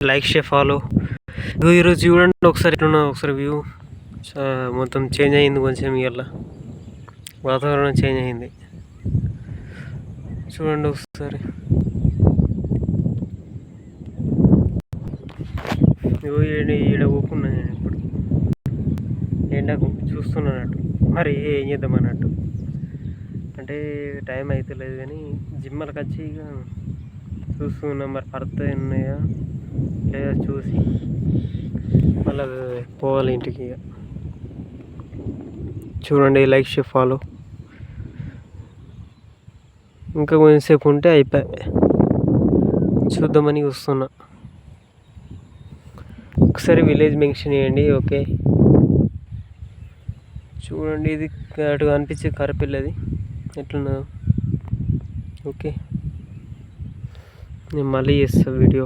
Like share follow. ఈరోజు చూడండి ఒకసారి ఎట్లున్నా ఒకసారి వ్యూ మొత్తం చేంజ్ అయ్యింది కొంచెం. ఇవాళ వాతావరణం చేంజ్ అయింది చూడండి ఒకసారి. ఈడ ఊపుకున్నా నేను ఇప్పుడు ఎండకు చూస్తున్నట్టు. మరి ఏం చేద్దాం అన్నట్టు అంటే టైం అయితే లేదు కానీ జిమ్మలకు వచ్చి ఇక చూస్తున్నాం. మరి పడతాయి ఉన్నాయా లేదా చూసి మళ్ళీ పోవాలి ఇంటికి. ఇక చూడండి లైక్ షేర్ ఫాలో. ఇంకా కొంచెంసేపు ఉంటే అయిపోయి చూద్దామని వస్తున్నా. ఒకసారి విలేజ్ మెన్షన్ చేయండి. ఓకే చూడండి ఇది అటు అనిపించే కరపిల్లది ఎట్లున్నా. ఓకే నేను మళ్ళీ చేస్తా వీడియో.